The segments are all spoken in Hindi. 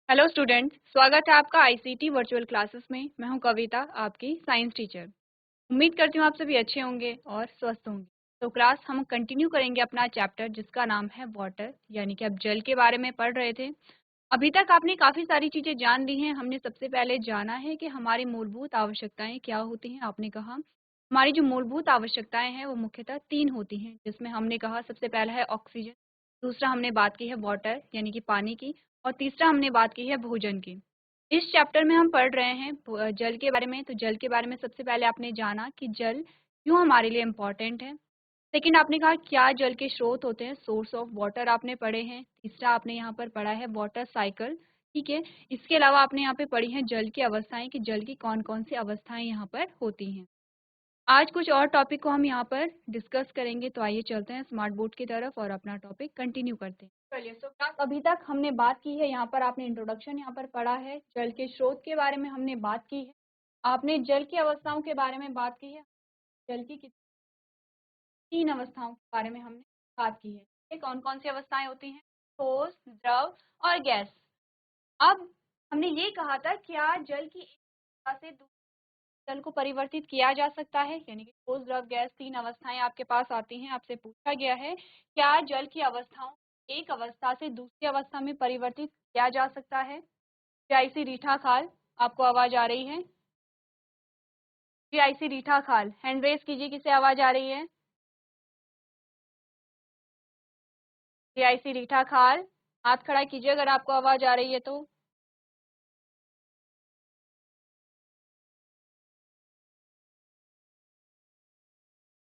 हेलो स्टूडेंट्स, स्वागत है आपका आईसीटी वर्चुअल क्लासेस में। मैं हूं कविता, आपकी साइंस टीचर। उम्मीद करती हूं आप सभी अच्छे होंगे और स्वस्थ होंगे। तो क्लास हम कंटिन्यू करेंगे अपना चैप्टर जिसका नाम है वाटर, यानी कि अब जल के बारे में पढ़ रहे थे। अभी तक आपने काफ़ी सारी चीज़ें जान ली हैं। हमने सबसे पहले जाना है कि हमारी मूलभूत आवश्यकताएं क्या होती हैं। आपने कहा हमारी जो मूलभूत आवश्यकताएं हैं वो मुख्यतः 3 होती हैं, जिसमें हमने कहा सबसे पहला है ऑक्सीजन, दूसरा हमने बात की है वाटर यानी कि पानी की, और तीसरा हमने बात की है भोजन की। इस चैप्टर में हम पढ़ रहे हैं जल के बारे में। तो जल के बारे में सबसे पहले आपने जाना कि जल क्यों हमारे लिए इम्पोर्टेंट है। सेकंड आपने कहा क्या जल के स्रोत होते हैं, सोर्स ऑफ वाटर आपने पढ़े हैं। तीसरा आपने यहाँ पर पढ़ा है वाटर साइकिल, ठीक है। इसके अलावा आपने यहाँ पे पढ़ी हैं जल की अवस्थाएं कि जल की कौन कौन सी अवस्थाएं यहाँ पर होती हैं। आज कुछ और टॉपिक को हम यहाँ पर डिस्कस करेंगे, तो आइए चलते हैं स्मार्ट बोर्ड की तरफ और अपना टॉपिक कंटिन्यू करते हैं। चलिए, सो क्लास अभी तक हमने बात की है, यहाँ पर आपने इंट्रोडक्शन यहाँ पर पढ़ा है, जल के स्रोत के बारे में हमने बात की है, आपने जल की अवस्थाओं के बारे में बात की है, जल की 3 अवस्थाओं के बारे में हमने बात की है। ये कौन कौन सी अवस्थाएं होती हैं, ठोस, द्रव और गैस। अब हमने ये कहा था क्या जल की एक अवस्था से दूसरे जल को परिवर्तित किया जा सकता है, यानी कि ठोस, द्रव, गैस 3 अवस्थाएं आपके पास आती हैं। आपसे पूछा गया है क्या जल की अवस्थाओं एक अवस्था से दूसरी अवस्था में परिवर्तित किया जा सकता है। जीआईसी रीठा खाल, आपको आवाज आ रही है? जीआईसी रीठा खाल, हैंड रेस कीजिए, किसे आवाज आ रही है? जीआईसी रीठा खाल, हाथ खड़ा कीजिए अगर आपको आवाज आ रही है तो।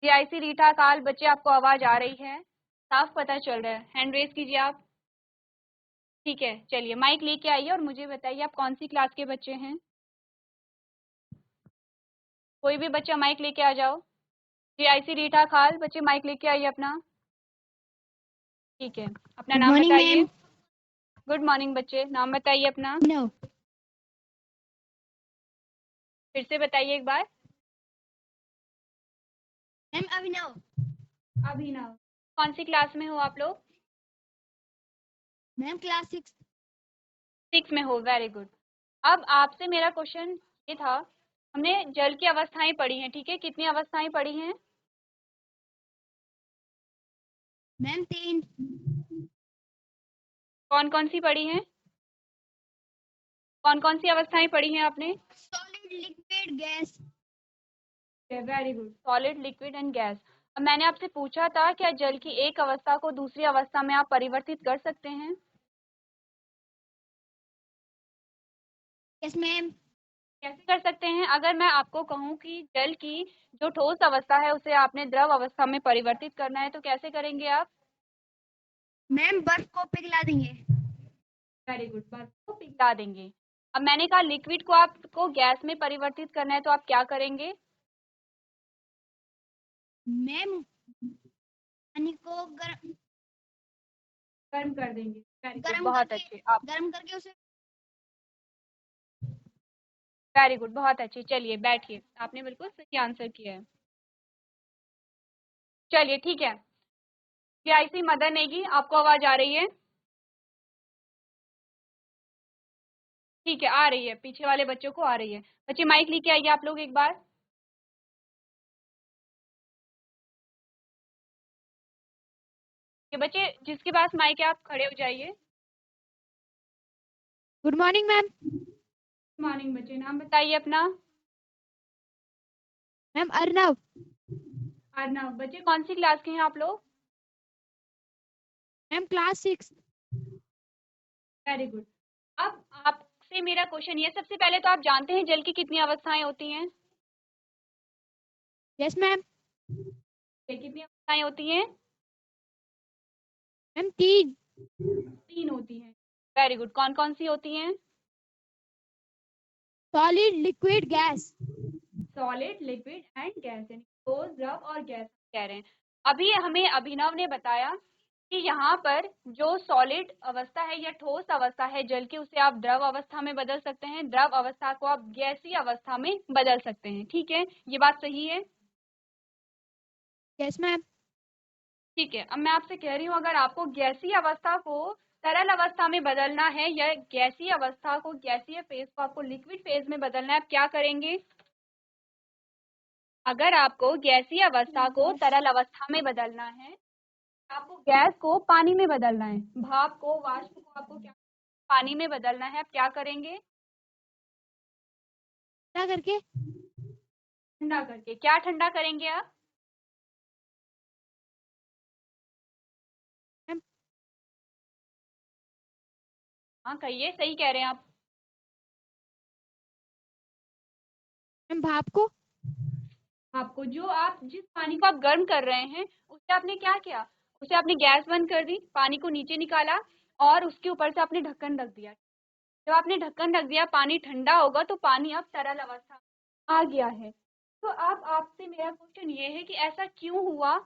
जीआईसी रीठा खाल, बच्चे आपको आवाज आ रही है? साफ पता चल रहा है, हैंड रेस कीजिए आप। ठीक है, चलिए माइक लेके आइए और मुझे बताइए आप कौन सी क्लास के बच्चे हैं। कोई भी बच्चा माइक लेके आ जाओ। जीआईसी रीठा खाल, बच्चे माइक लेके आइए अपना। ठीक है, अपना गुड नाम मॉर्निंग बताइए। मैम। गुड मॉर्निंग बच्चे, नाम बताइए अपना। नो फिर से बताइए एक बार। मैम अभिनव। अभिनव। कौन सी क्लास में हो आप लोग? Ma'am class 6। 6 में हो, वेरी गुड। अब आपसे मेरा क्वेश्चन ये था, हमने जल की अवस्थाएं पढ़ी हैं, ठीक है। कितनी अवस्थाएं पढ़ी हैं? मैम 3। कौन कौन सी पढ़ी हैं? कौन कौन सी अवस्थाएं पढ़ी हैं आपने? Solid, liquid, gas. Very good, solid, liquid and gas. अब मैंने आपसे पूछा था क्या जल की एक अवस्था को दूसरी अवस्था में आप परिवर्तित कर सकते हैं? Yes ma'am. कैसे कर सकते हैं? अगर मैं आपको कहूँ कि जल की जो ठोस अवस्था है उसे आपने द्रव अवस्था में परिवर्तित करना है, तो कैसे करेंगे आप? मैम बर्फ को पिघला देंगे। वेरी गुड, बर्फ को पिघला देंगे। अब मैंने कहा लिक्विड को आपको गैस में परिवर्तित करना है, तो आप क्या करेंगे? मैम पानी को गर्म कर देंगे। वेरी गुड, गर्म बहुत करके अच्छे आप। उसे। वेरी गुड, बहुत अच्छे। चलिए बैठिए, आपने बिल्कुल सही आंसर किया है। चलिए ठीक है, जीआईसी मदर नेगी, आपको आवाज आ रही है? ठीक है, आ रही है, पीछे वाले बच्चों को आ रही है। बच्चे माइक लेके आइए आप लोग एक बार। ये बच्चे जिसके पास माइक है आप खड़े हो जाइए। Good morning ma'am. Good morning बच्चे, नाम बताइए अपना। मैम अर्नव। अर्नव। बच्चे कौन सी क्लास के हैं आप लोग? Ma'am class 6। Very good. अब आपसे मेरा क्वेश्चन ये, सबसे पहले तो आप जानते हैं जल की कितनी अवस्थाएं होती हैं? Yes ma'am. कितनी अवस्थाएं होती हैं? मैम 3। 3 होती हैं। वेरी गुड, कौन कौन सी होती हैं? Solid, liquid, gas. Solid, liquid and gas, यानी ठोस, द्रव और गैस कह रहे हैं। अभी हमें अभिनव ने बताया कि यहाँ पर जो सॉलिड अवस्था है या ठोस अवस्था है जल की, उसे आप द्रव अवस्था में बदल सकते हैं, द्रव अवस्था को आप गैसीय अवस्था में बदल सकते हैं, ठीक है। ये बात सही है? Yes ma'am. ठीक है, अब मैं आपसे कह रही हूँ अगर आपको गैसीय अवस्था को तरल अवस्था में बदलना है या गैसीय अवस्था को, गैसीय फेज को आपको लिक्विड फेज में बदलना है, आप क्या करेंगे? अगर आपको गैसीय अवस्था को तरल अवस्था में बदलना है, आपको गैस को पानी में बदलना है, भाप को, वाष्प को आपको क्या पानी में बदलना है, आप क्या करेंगे? क्या करके? ठंडा करके। क्या ठंडा करेंगे आप? मैम हाँ कहिए, सही कह रहे हैं आप। मैम भाप को। आपको जो आप जिस पानी को आप गर्म कर रहे हैं उससे आपने क्या किया? उसे आपने गैस बंद कर दी, पानी को नीचे निकाला और उसके ऊपर से आपने ढक्कन रख दिया। जब आपने ढक्कन रख दिया, पानी ठंडा होगा तो पानी अब तरल अवस्था में आ गया है। तो अब आपसे मेरा क्वेश्चन ये है कि ऐसा क्यों हुआ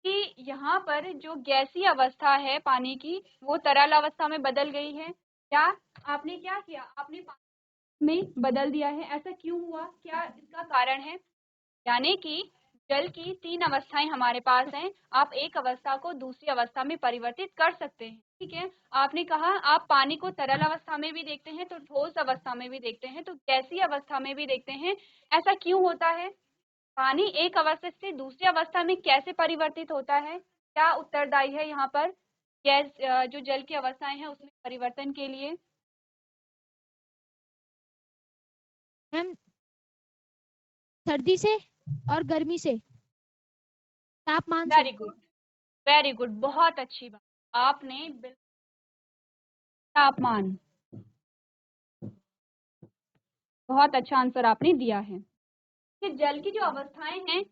कि यहाँ पर जो गैसीय अवस्था है पानी की वो तरल अवस्था में बदल गई है? या आपने क्या किया, आपने पानी में बदल दिया है, ऐसा क्यों हुआ, क्या इसका कारण है? यानी कि जल की 3 अवस्थाएं हमारे पास हैं, आप एक अवस्था को दूसरी अवस्था में परिवर्तित कर सकते हैं। ठीक है, आपने कहा आप पानी को तरल अवस्था में भी देखते हैं, तो ठोस अवस्था में भी देखते हैं, तो गैसीय अवस्था में भी देखते हैं। ऐसा क्यों होता है? पानी एक अवस्था से दूसरी अवस्था में कैसे परिवर्तित होता है? क्या उत्तरदायी है यहाँ पर गैस जो जल की अवस्थाएं हैं उसमें परिवर्तन के लिए? मैम सर्दी से और गर्मी से, तापमान से। वेरी गुड, वेरी गुड, बहुत अच्छी बात। आपने बिल्कुल तापमान, बहुत अच्छा आंसर आपने दिया है कि जल की जो अवस्थाएं हैं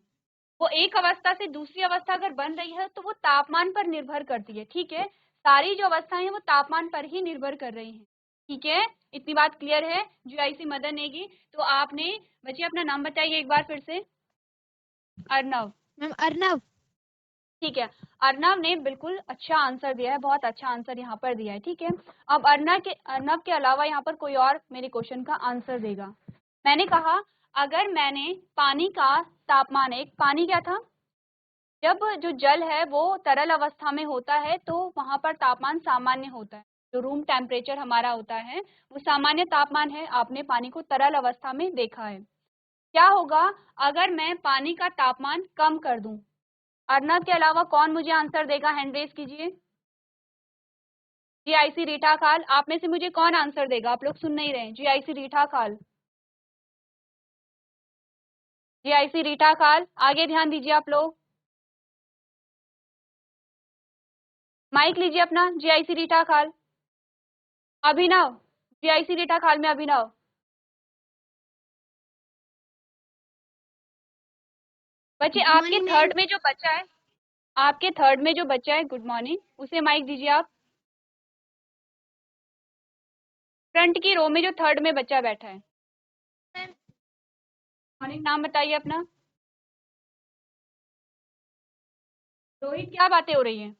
वो एक अवस्था से दूसरी अवस्था अगर बन रही है तो वो तापमान पर निर्भर करती है। ठीक है, सारी जो अवस्थाएं हैं वो तापमान पर ही निर्भर कर रही हैं। ठीक है, इतनी बात क्लियर है? जीआईसी मदन नेगी। तो आपने, बच्चे अपना नाम बताइए एक बार फिर से। अर्नव। मैम अर्नव। ठीक है, अर्नव ने बिल्कुल अच्छा आंसर दिया है, बहुत अच्छा आंसर यहाँ पर दिया है। ठीक है, अब अर्नव के अलावा यहाँ पर कोई और मेरे क्वेश्चन का आंसर देगा। मैंने कहा अगर मैंने पानी का तापमान, एक पानी क्या था, जब जो जल है वो तरल अवस्था में होता है तो वहां पर तापमान सामान्य होता है, जो रूम टेम्परेचर हमारा होता है वो सामान्य तापमान है। आपने पानी को तरल अवस्था में देखा है। क्या होगा अगर मैं पानी का तापमान कम कर दूं? अर्नव के अलावा कौन मुझे आंसर देगा? हैंड रेज कीजिए। जीआईसी रीठा खाल, आप में से मुझे कौन आंसर देगा? आप लोग सुन नहीं रहे। जीआईसी रीठा खाल, जीआईसी रीठा खाल, आगे ध्यान दीजिए आप लोग। माइक लीजिए अपना। जीआईसी रीठा खाल, अभिनव, जीआईसी रीठा खाल में अभिनव। बच्चे गुड आपके मॉर्निंग मैम। थर्ड में जो बच्चा है, आपके थर्ड में जो बच्चा है, गुड मॉर्निंग, उसे माइक दीजिए आप। फ्रंट की रो में जो थर्ड में बच्चा बैठा है, मॉर्निंग, नाम बताइए अपना। रोहित, क्या बातें हो रही हैं?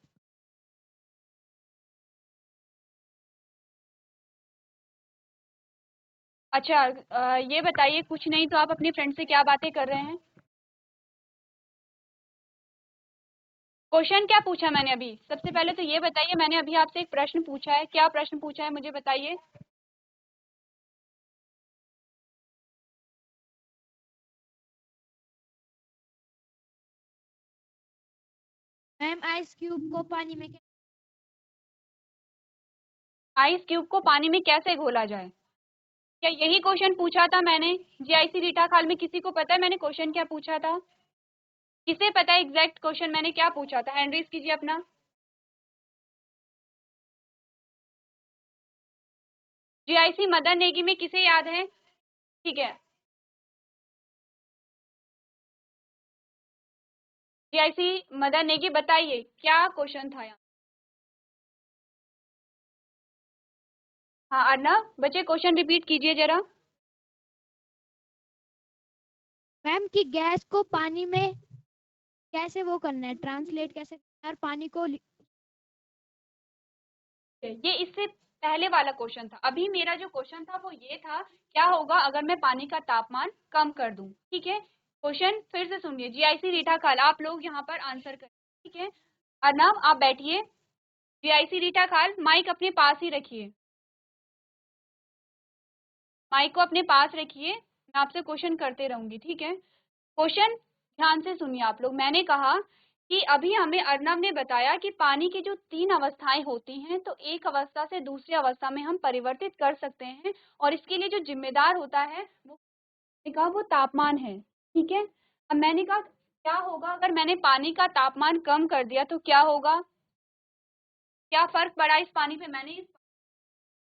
अच्छा, ये बताइए, कुछ नहीं तो आप अपनी फ्रेंड से क्या बातें कर रहे हैं? क्वेश्चन क्या पूछा मैंने अभी? सबसे पहले तो ये बताइए, मैंने अभी आपसे एक प्रश्न पूछा है, क्या प्रश्न पूछा है मुझे बताइए। मैम आइस क्यूब को पानी में आइस क्यूब को पानी में कैसे घोला जाए? क्या यही क्वेश्चन पूछा था मैंने? जीआईसी रीठा खाल में किसी को पता है मैंने क्वेश्चन क्या पूछा था? किसे पता है एग्जैक्ट क्वेश्चन मैंने क्या पूछा था? हैंड रेज कीजिए अपना। जीआईसी मदन नेगी में किसे याद है? ठीक है, जीआईसी मदन नेगी बताइए क्या क्वेश्चन था यहाँ? हाँ अर्नव, बच्चे क्वेश्चन रिपीट कीजिए जरा। मैम की गैस को पानी में कैसे वो करना है, ट्रांसलेट कैसे करना है और पानी को ये इससे पहले वाला क्वेश्चन था। अभी मेरा जो क्वेश्चन था वो ये था, क्या होगा अगर मैं पानी का तापमान कम कर दूं? ठीक है, क्वेश्चन फिर से सुनिए। जीआईसी रीठा खाल, आप लोग यहाँ पर आंसर करें। ठीक है, अर्नव आप बैठिए। जीआईसी रीटा खाल माइक अपने पास ही रखिए, माइक को अपने पास रखिए, मैं आपसे क्वेश्चन करते रहूंगी, ठीक है। क्वेश्चन ध्यान से सुनिए आप लोग। मैंने कहा कि अभी हमें अर्नव ने बताया कि पानी की जो 3 अवस्थाएं होती हैं, तो एक अवस्था से दूसरी अवस्था में हम परिवर्तित कर सकते हैं, और इसके लिए जो जिम्मेदार होता है वो तापमान है, ठीक है। अब मैंने कहा क्या होगा अगर मैंने पानी का तापमान कम कर दिया, तो क्या होगा, क्या फर्क पड़ा इस पानी पे, मैंने इस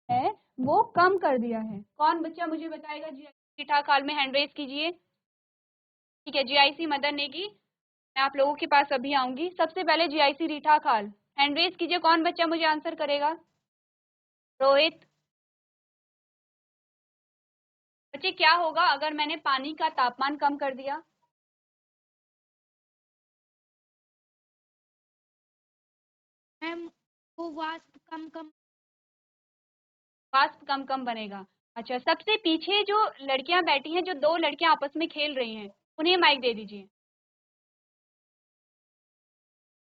है वो कम कर दिया है। कौन बच्चा मुझे बताएगा, जीआईसी रीठा खाल में हैंड रेज कीजिए, ठीक है। जीआईसी मदन नेगी, मैं आप लोगों के पास अभी आऊंगी। सबसे पहले जीआईसी रीठा खाल हैंड रेज कीजिए, कौन बच्चा मुझे आंसर करेगा। रोहित। बच्चे क्या होगा अगर मैंने पानी का तापमान कम कर दिया। मैम वो वाष्प कम कम। वाष्प कम कम बनेगा। अच्छा, सबसे पीछे जो लड़कियां बैठी हैं, जो 2 लड़कियां आपस में खेल रही हैं, उन्हें माइक दे दीजिए।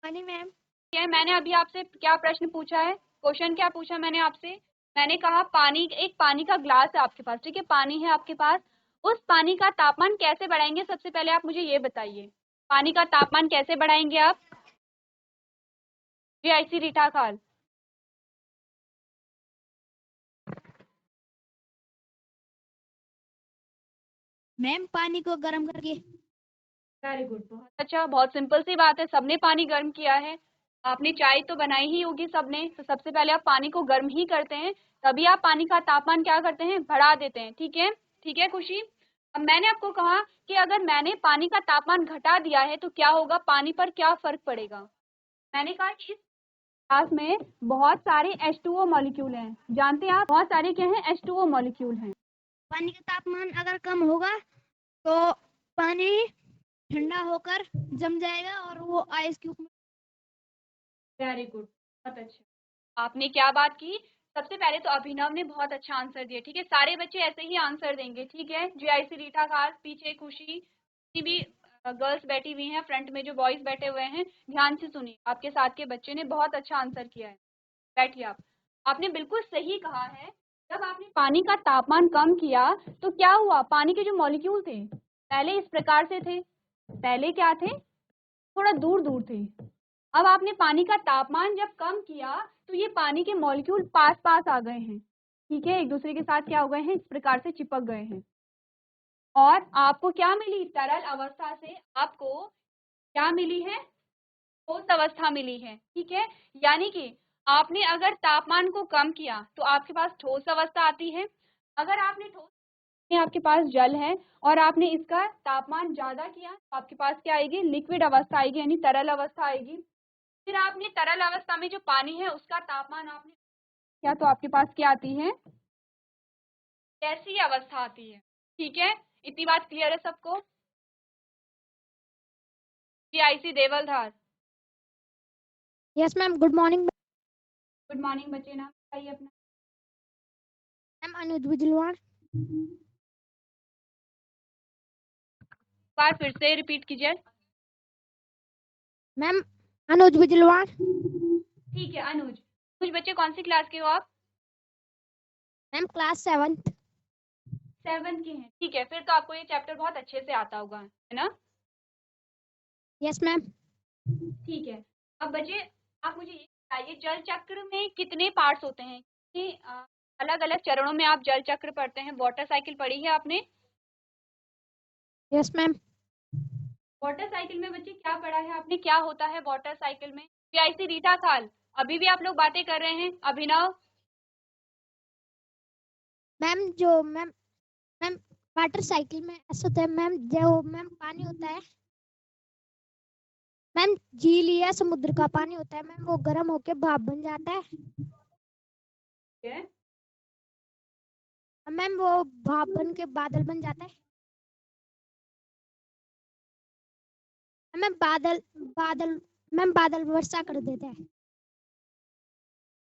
पानी मैम। क्या मैंने अभी आपसे क्या प्रश्न पूछा है, क्वेश्चन क्या पूछा मैंने आपसे। मैंने कहा पानी, एक पानी का ग्लास है आपके पास, ठीक है, पानी है आपके पास, उस पानी का तापमान कैसे बढ़ाएंगे, सबसे पहले आप मुझे ये बताइए। पानी का तापमान कैसे बढ़ाएंगे आप, जीआईसी रीठा खाल। मैम पानी को गर्म करके। वेरी गुड, बहुत अच्छा, बहुत सिंपल सी बात है, सबने पानी गर्म किया है। आपने चाय तो बनाई ही होगी सबने, तो सबसे पहले आप पानी को गर्म ही करते हैं, तभी आप पानी का तापमान क्या करते हैं, बढ़ा देते हैं, ठीक है। ठीक है खुशी। अब मैंने आपको कहा कि अगर मैंने पानी का तापमान घटा दिया है, तो क्या होगा, पानी पर क्या फर्क पड़ेगा। मैंने कहा कि इस ग्लास में बहुत सारे H2O मॉलिक्यूल हैं, जानते हैं आप, बहुत सारे क्या हैं, H2O मॉलिक्यूल हैं। पानी का तापमान अगर कम होगा तो पानी ठंडा होकर जम जाएगा और वो आइस क्यूब में। वेरी गुड, बहुत अच्छा, आपने क्या बात की। सबसे पहले तो अभिनव ने बहुत अच्छा आंसर दिया, ठीक है, सारे बच्चे ऐसे ही आंसर देंगे, ठीक है। जीआईसी रीठा खास, पीछे खुशी की भी गर्ल्स बैठी हुई हैं, फ्रंट में जो बॉयज बैठे हुए हैं, ध्यान से सुनिए, आपके साथ के बच्चे ने बहुत अच्छा आंसर किया है। बैठिए आप। आपने बिल्कुल सही कहा है, जब आपने पानी का तापमान कम किया तो क्या हुआ, पानी के जो मॉलिक्यूल थे पहले इस प्रकार से थे, पहले क्या थे, थोड़ा दूर दूर थे। अब आपने पानी का तापमान जब कम किया, तो ये पानी के मॉलिक्यूल पास पास आ गए हैं, ठीक है, एक दूसरे के साथ क्या हो गए हैं, इस प्रकार से चिपक गए हैं। और आपको क्या मिली, तरल अवस्था से आपको क्या मिली है, ठोस अवस्था मिली है, ठीक है। यानी कि आपने अगर तापमान को कम किया तो आपके पास ठोस अवस्था आती है। अगर आपने ठोस में आपके पास जल है और आपने इसका तापमान ज्यादा किया, तो आपके पास क्या आएगी, लिक्विड अवस्था आएगी, यानी तरल अवस्था आएगी। फिर आपने तरल अवस्था में जो पानी है उसका तापमान आपने किया, तो आपके पास क्या आती है, गैसीय अवस्था आती है, ठीक है। इतनी बात क्लियर है सबको। GIC Devaldhar. Yes ma'am, good morning. Good morning बच्चे, नाम बताइए अपना। मैम अनुज बिजलवाड़। बार फिर से रिपीट कीजिए। मैम अनुज बिजलवाड़। ठीक है अनुज। कुछ बच्चे कौन सी क्लास के हो आप। Ma'am class 7th। 7 के हैं, ठीक है, फिर तो आपको ये चैप्टर बहुत अच्छे से आता होगा, है ना। Yes ma'am. ठीक है। अब बच्चे आप मुझे ये बताइए, जल चक्र में कितने पार्ट्स होते हैं, कि अलग अलग चरणों में आप जल चक्र पढ़ते हैं, वाटर साइकिल पढ़ी है आपने। Yes ma'am. वाटर साइकिल में बच्चे क्या पढ़ा है आपने, क्या होता है वाटर साइकिल में। पीआईसी रीठा खाल, अभी भी आप लोग बातें कर रहे हैं। अभिनव। मैम जो मैम मैम वाटर साइकिल में ऐसा होता है मैम, जो मैम पानी होता है मैम, झील या समुद्र का पानी होता है मैम, वो गर्म होके भाप बन जाता है। मैम वो भाप बन के बादल बन जाता है। मैम बादल बादल मैम बादल वर्षा कर देता है।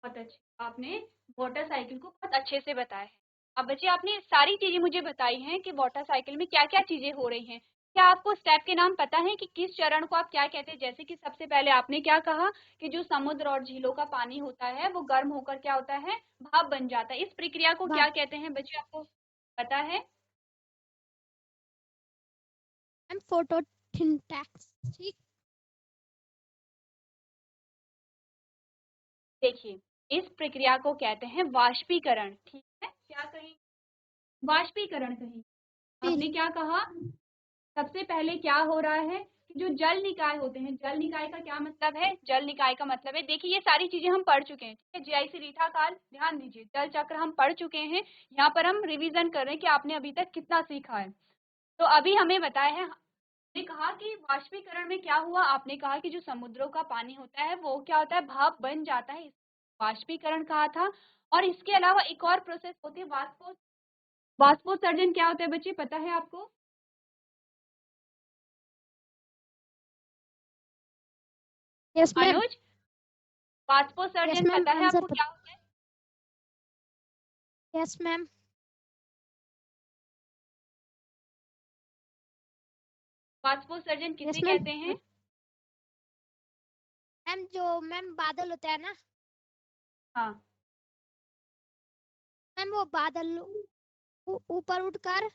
बहुत अच्छे, आपने वाटर साइकिल को बहुत अच्छे से बताया है। अब बच्चे आपने सारी चीजें मुझे बताई हैं कि वाटर साइकिल में क्या क्या चीजें हो रही हैं, क्या आपको स्टेप के नाम पता है कि किस चरण को आप क्या कहते हैं? जैसे कि सबसे पहले आपने क्या कहा कि जो समुद्र और झीलों का पानी होता है वो गर्म होकर क्या होता है, भाप बन जाता है। इस प्रक्रिया को क्या भाप। कहते हैं बच्चे, आपको पता है? Ma'am photosynthesis. देखिए, इस प्रक्रिया को कहते हैं वाष्पीकरण। ठीक है, क्या कहेंगे? वाष्पीकरण कहेंगे। आपने क्या कहा? सबसे पहले क्या हो रहा है कि जो जल निकाय होते हैं, जल निकाय का क्या मतलब है? जल निकाय का मतलब है, देखिए ये सारी चीजें हम पढ़ चुके हैं, ठीक है। जीआईसी रीठा काल, ध्यान दीजिए, जल चक्र हम पढ़ चुके हैं। यहाँ पर हम रिवीजन कर रहे हैं कि आपने अभी तक कितना सीखा है। तो अभी हमें बताया है, हमने कहा कि वाष्पीकरण में क्या हुआ, आपने कहा कि जो समुद्रों का पानी होता है वो क्या होता है, भाप बन जाता है, वाष्पीकरण कहा था। और इसके अलावा एक और प्रोसेस होती है वाष्पोत्सर्जन। क्या होता है बच्चे, पता है आपको? Yes ma'am. अनुज, यस वाष्पोत्सर्जन मैम, पता है आंसर आपको पता। क्या होता है? Yes ma'am. वाष्पोत्सर्जन यस किसे मैम। कहते हैं? मैम जो मैम बादल होता है ना, हाँ। मैम वो बादल ऊपर उठकर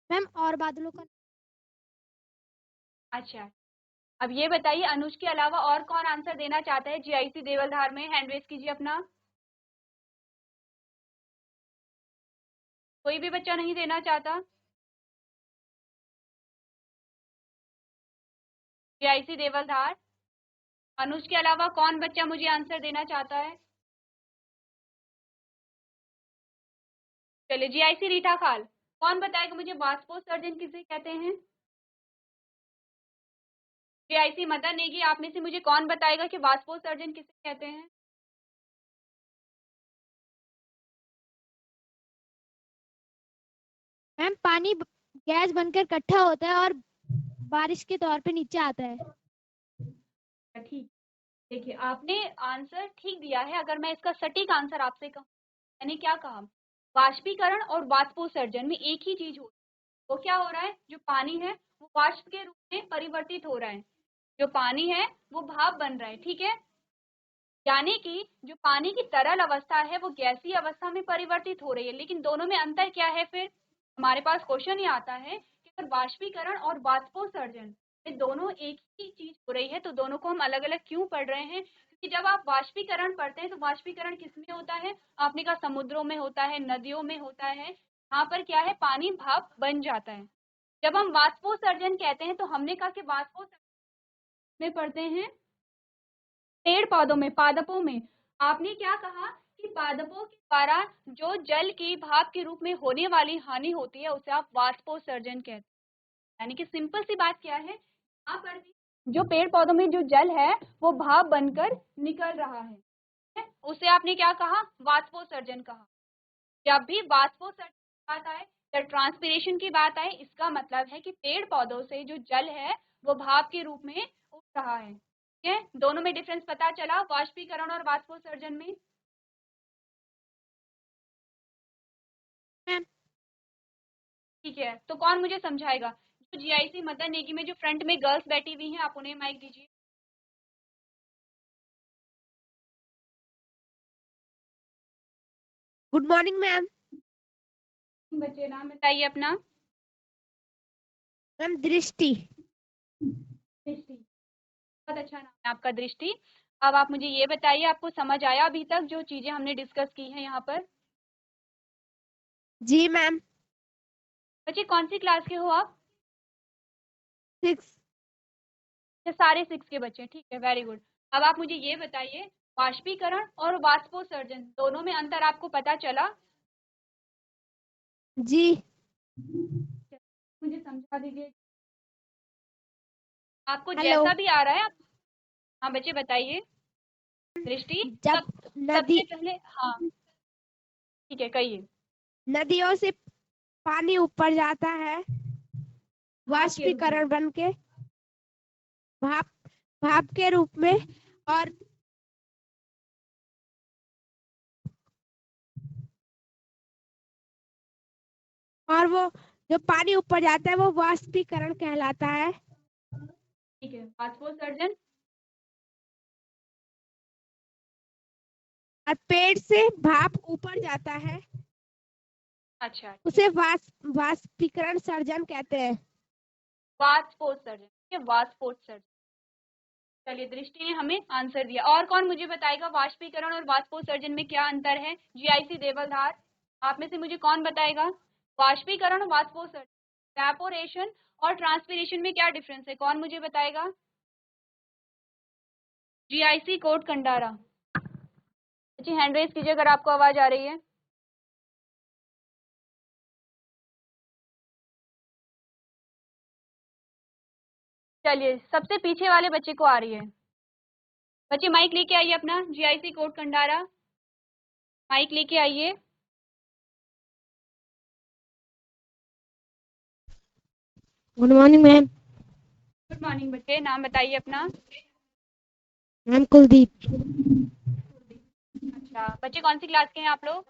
मैम और बादलों का। अच्छा, अब ये बताइए, अनुज के अलावा और कौन आंसर देना चाहता है जीआईसी देवलधार में? हैंड रेज कीजिए अपना। कोई भी बच्चा नहीं देना चाहता? जीआईसी देवलधार, अनुज के अलावा कौन बच्चा मुझे आंसर देना चाहता है? चलिए, जीआईसी रीठा खाल, कौन बताएगा मुझे वाष्पोत्सर्जन किसे कहते हैं? जीआईसी मदन नेगी, आप में से मुझे कौन बताएगा कि वाष्पोत्सर्जन किसे कहते हैं? मैम पानी गैस बनकर इकट्ठा होता है और बारिश के तौर पे नीचे आता है। ठीक, देखिए आपने आंसर ठीक दिया है। अगर मैं इसका सटीक आंसर आपसे कहूँ, मैंने क्या कहा, वाष्पीकरण और वाष्पोत्सर्जन में एक ही चीज होती है। वो क्या हो रहा है, जो पानी है वो वाष्प के रूप में परिवर्तित हो रहा है, जो पानी है वो भाप बन रहा है, ठीक है। यानी कि जो पानी की तरल अवस्था है वो गैसीय अवस्था में परिवर्तित हो रही है। लेकिन दोनों में अंतर क्या है? फिर हमारे पास क्वेश्चन ये आता है कि अगर वाष्पीकरण और वाष्पोत्सर्जन ये दोनों एक ही चीज हो रही है तो दोनों को हम अलग अलग क्यों पढ़ रहे हैं? क्योंकि जब आप वाष्पीकरण पढ़ते हैं तो वाष्पीकरण किसमें होता है? आपने कहा समुद्रों में होता है, नदियों में होता है। यहाँ पर क्या है, पानी भाप बन जाता है। जब हम वाष्पोत्सर्जन कहते हैं तो हमने कहा कि वाष्पोत्सर्जन में पढ़ते हैं पेड़ पौधों में, पादपों में। आपने क्या कहा कि पादपों के द्वारा जो जल की भाप के रूप में होने वाली हानि होती है उसे आप वाष्पोत्सर्जन कहते हैं। यानी कि सिंपल सी बात क्या है, यहाँ पर भी जो पेड़ पौधों में जो जल है वो भाप बनकर निकल रहा है, उसे आपने क्या कहा, वाष्पोत्सर्जन कहा। जब भी वाष्पोत्सर्जन की बात आए या ट्रांसपीरेशन की बात आए, इसका मतलब है कि पेड़ पौधों से जो जल है वो भाप के रूप में उठ रहा है, ठीक है। दोनों में डिफरेंस पता चला, वाष्पीकरण और वाष्पोत्सर्जन में? मैम ठीक है, तो कौन मुझे समझाएगा? जो जीआईसी मदर नेगी में जो फ्रंट में गर्ल्स बैठी हुई हैं, आप उन्हें माइक दीजिए। Good morning ma'am. बच्चे नाम बताइए अपना। मैम दृष्टि। दृष्टि, बहुत अच्छा नाम है आपका, दृष्टि। अब आप मुझे ये बताइए, आपको समझ आया अभी तक जो चीजें हमने डिस्कस की हैं यहाँ पर? जी मैम। बच्चे कौन सी क्लास के हो आप? 6। ये सारे 6 के बच्चे, ठीक है, वेरी गुड। अब आप मुझे ये बताइए, वाष्पीकरण और वाष्पोत्सर्जन दोनों में अंतर आपको पता चला? जी। मुझे समझा दीजिए, आपको हेलो। जैसा भी आ रहा है आप। हाँ बच्चे बताइए। दृष्टि, जब सब नदी सबसे पहले, हाँ ठीक है, कहिए। नदियों से पानी ऊपर जाता है भाप के रूप में, वाष्पीकरण बन के भाप भाप के रूप में। और और वो जो पानी ऊपर जाता है वो वाष्पीकरण कहलाता है। ठीक है, वाष्पोत्सर्जन। और पेड़ से भाप ऊपर जाता है अच्छा, उसे वाष्पीकरण सर्जन कहते हैं। वाष्पोत्सर्जन, ठीक है, वाष्पोत्सर्जन। चलिए, दृष्टि ने हमें आंसर दिया। और कौन मुझे बताएगा वाष्पीकरण और वाष्पोत्सर्जन में क्या अंतर है? जीआईसी देवलधार, आप में से मुझे कौन बताएगा वाष्पीकरण और वाष्पोत्सर्जन, इवेपोरेशन और ट्रांसपीरेशन में क्या डिफरेंस है? कौन मुझे बताएगा? जीआईसी कोट कंडारा। अच्छी हैंड रेज कीजिए अगर आपको आवाज आ रही है। चलिए, सबसे पीछे वाले बच्चे को आ रही है। बच्चे माइक लेके आइए अपना, जीआईसी कोट कंडारा माइक लेके आइए। Good morning ma'am. Good morning बच्चे, नाम बताइए अपना। मैम कुलदीप। अच्छा बच्चे, कौन सी क्लास के हैं आप लोग?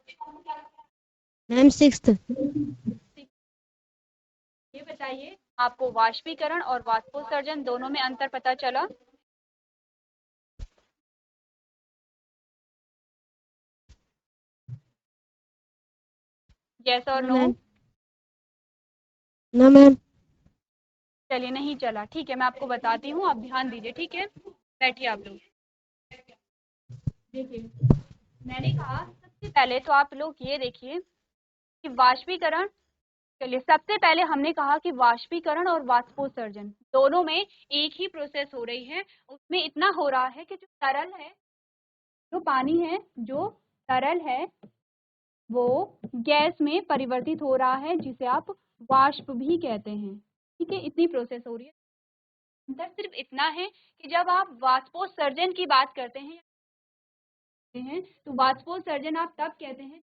Ma'am 6th। ये बताइए, आपको वाष्पीकरण और वाष्पोत्सर्जन दोनों में अंतर पता चला? यस और नो? No ma'am. चलिए, नहीं चला, ठीक है, मैं आपको बताती हूँ, आप ध्यान दीजिए, ठीक है, बैठिए आप लोग। देखिए, मैंने कहा सबसे पहले तो आप लोग ये देखिए कि वाष्पीकरण, चलिए सबसे पहले हमने कहा कि वाष्पीकरण और वाष्पोत्सर्जन दोनों में एक ही प्रोसेस हो रही है। उसमें इतना हो रहा है कि जो तरल है, जो पानी है, जो तरल है वो गैस में परिवर्तित हो रहा है, जिसे आप वाष्प भी कहते हैं। ठीक है, इतनी प्रोसेस हो रही है। अंतर सिर्फ इतना है कि जब आप वाष्पोत्सर्जन की बात करते हैं तो वाष्पोत्सर्जन आप तब कहते हैं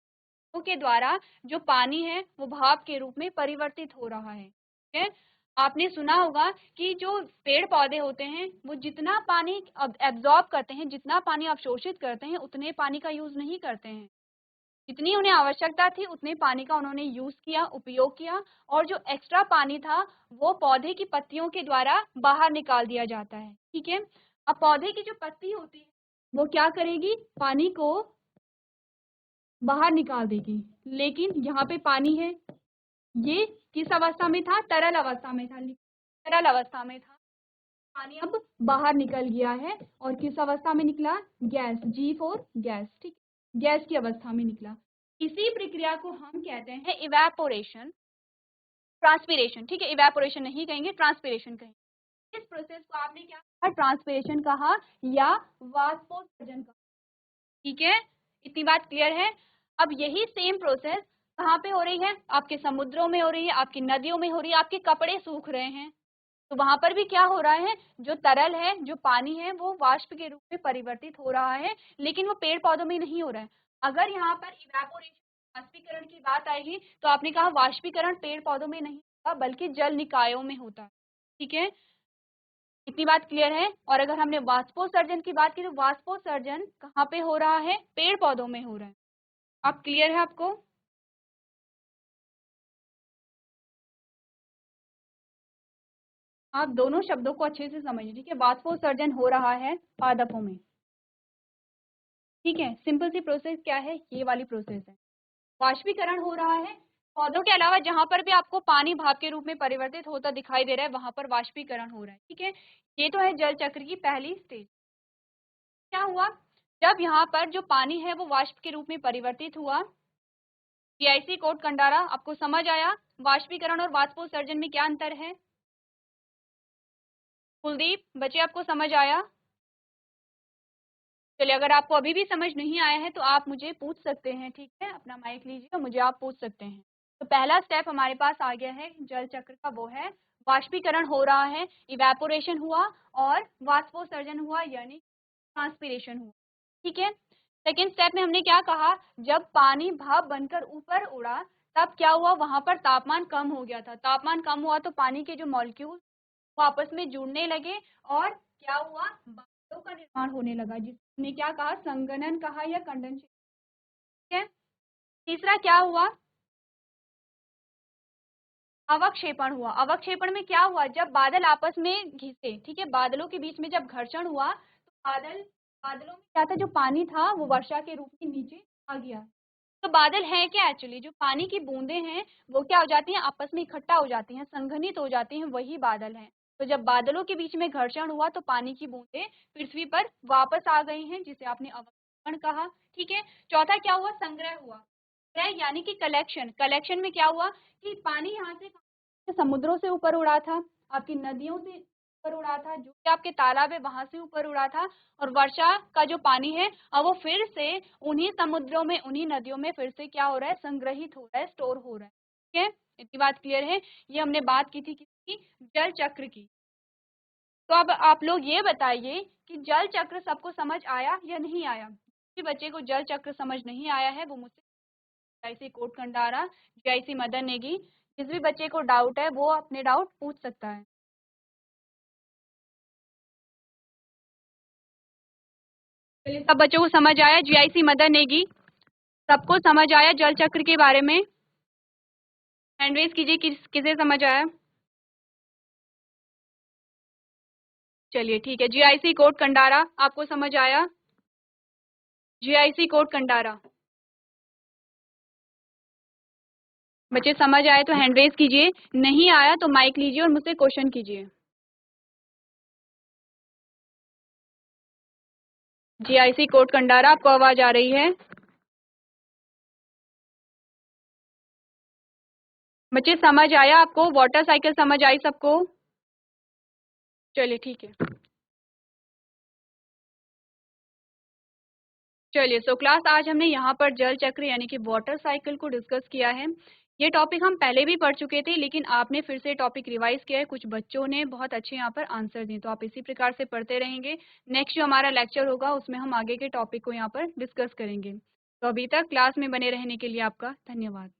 के द्वारा जो पानी है वो भाप के रूप में परिवर्तित हो रहा है। ठीक है, आपने सुना होगा कि जो पेड़ पौधे होते हैं वो जितना पानी एब्जॉर्ब करते हैं, जितना पानी अवशोषित करते हैं, उतने पानी का यूज नहीं करते हैं। जितनी उन्हें आवश्यकता थी उतने पानी का उन्होंने यूज किया, उपयोग किया, और जो एक्स्ट्रा पानी था वो पौधे की पत्तियों के द्वारा बाहर निकाल दिया जाता है। ठीक है, अब पौधे की जो पत्ती होती है वो क्या करेगी, पानी को बाहर निकाल देगी। लेकिन यहाँ पे पानी है, ये किस अवस्था में था, तरल अवस्था में था, तरल अवस्था में था, पानी अब बाहर निकल गया है और किस अवस्था में निकला, गैस, G4 गैस। ठीक, गैस की अवस्था में निकला। इसी प्रक्रिया को हम कहते हैं इवेपोरेशन, ट्रांसपीरेशन। ठीक है, इवेपोरेशन नहीं कहेंगे, ट्रांसपीरेशन कहेंगे। इस प्रोसेस को आपने क्या कहा, ट्रांसपीरेशन कहा या वाष्पोत्सर्जन कहा। ठीक है, इतनी बात क्लियर है? अब यही सेम प्रोसेस कहाँ पे हो रही है, आपके समुद्रों में हो रही है, आपकी नदियों में हो रही है, आपके कपड़े सूख रहे हैं तो वहां पर भी क्या हो रहा है, जो तरल है, जो पानी है, वो वाष्प के रूप में परिवर्तित हो रहा है, लेकिन वो पेड़ पौधों में नहीं हो रहा है। अगर यहाँ पर इवेपोरेशन, वाष्पीकरण की बात आएगी तो आपने कहा वाष्पीकरण पेड़ पौधों में नहीं होता बल्कि जल निकायों में होता है। ठीक है, इतनी बात क्लियर है? और अगर हमने वाष्पोत्सर्जन की बात की तो वाष्पोत्सर्जन कहाँ पे हो रहा है, पेड़ पौधों में हो रहा है। अब क्लियर है आपको? आप दोनों शब्दों को अच्छे से समझिए। ठीक है, वाष्पोत्सर्जन हो रहा है पादपों में। ठीक है, सिंपल सी प्रोसेस क्या है, ये वाली प्रोसेस है। वाष्पीकरण हो रहा है पौधों के अलावा, जहां पर भी आपको पानी भाप के रूप में परिवर्तित होता दिखाई दे रहा है वहां पर वाष्पीकरण हो रहा है। ठीक है, ये तो है जल चक्र की पहली स्टेज। क्या हुआ, जब यहाँ पर जो पानी है वो वाष्प के रूप में परिवर्तित हुआ, जीआईसी कोड कंडारा, आपको समझ आया वाष्पीकरण और वाष्पोत्सर्जन में क्या अंतर है? कुलदीप बच्चे, आपको समझ आया? चलिए, अगर आपको अभी भी समझ नहीं आया है तो आप मुझे पूछ सकते हैं। ठीक है, अपना माइक लीजिए और मुझे आप पूछ सकते हैं। तो पहला स्टेप हमारे पास आ गया है जल चक्र का, वो है वाष्पीकरण हो रहा है, इवेपोरेशन हुआ और वाष्पोत्सर्जन हुआ यानी ट्रांसपीरेशन हुआ। ठीक है, सेकेंड स्टेप में हमने क्या कहा, जब पानी भाप बनकर ऊपर उड़ा तब क्या हुआ, वहां पर तापमान कम हो गया था। तापमान कम हुआ तो पानी के जो मॉलिक्यूल वो आपस में जुड़ने लगे और क्या हुआ, बादलों का निर्माण होने लगा, जिसने क्या कहा, संघनन कहा या कंडेंसेशन। ठीक है, तीसरा क्या हुआ, अवक्षेपण हुआ। अवक्षेपण में क्या हुआ, जब बादल आपस में घिसे, ठीक है, बादलों के बीच में जब घर्षण हुआ तो बादलों में क्या था, जो पानी था वो वर्षा के रूप में नीचे आ गया। तो बादल है क्या, एक्चुअली जो पानी की बूंदे हैं वो क्या हो जाती हैं, आपस में इकट्ठा हो जाती हैं, संघनित हो जाती हैं, वही बादल हैं। तो जब बादलों के बीच में घर्षण हुआ तो पानी की बूंदें पृथ्वी पर वापस आ गई हैं, जिसे आपने अवक्षेपण कहा। ठीक है, चौथा क्या हुआ, संग्रह हुआ। संग्रह यानी कि कलेक्शन। कलेक्शन में क्या हुआ कि पानी यहाँ से समुद्रों से ऊपर उड़ा था, आपकी नदियों से ऊपर उड़ा था, जो कि आपके तालाब है वहां से ऊपर उड़ा था, और वर्षा का जो पानी है अब वो फिर से उन्हीं समुद्रों में, उन्हीं नदियों में फिर से क्या हो रहा है, संग्रहित हो रहा है, स्टोर हो रहा है। ठीक है, इतनी बात क्लियर है। ये हमने बात की थी किसकी, जल चक्र की। तो अब आप लोग ये बताइए कि जल चक्र सबको समझ आया या नहीं आया। किसी बच्चे को जल चक्र समझ नहीं आया है वो मुझसे जीआईसी कोट कंडारा, जीआईसी मदन नेगी, जिस भी बच्चे को डाउट है वो अपने डाउट पूछ सकता है। चलिए, सब बच्चों को समझ आया जीआईसी मदन नेगी, सबको समझ आया जल चक्र के बारे में। हैंड रेज कीजिए किसे समझ आया। चलिए ठीक है, जीआईसी कोट कंडारा आपको समझ आया, जीआईसी कोट कंडारा। बच्चे समझ आए तो हैंड रेज कीजिए, नहीं आया तो माइक लीजिए और मुझसे क्वेश्चन कीजिए। जीआईसी कोट कंडारा, आपको आवाज आ रही है। बच्चे समझ आया आपको, वाटर साइकिल समझ आई सबको। चलिए ठीक है, चलिए सो क्लास आज हमने यहाँ पर जल चक्र यानी कि वाटर साइकिल को डिस्कस किया है। ये टॉपिक हम पहले भी पढ़ चुके थे, लेकिन आपने फिर से टॉपिक रिवाइज किया है, कुछ बच्चों ने बहुत अच्छे यहाँ पर आंसर दिए, तो आप इसी प्रकार से पढ़ते रहेंगे। नेक्स्ट जो हमारा लेक्चर होगा उसमें हम आगे के टॉपिक को यहाँ पर डिस्कस करेंगे। तो अभी तक क्लास में बने रहने के लिए आपका धन्यवाद।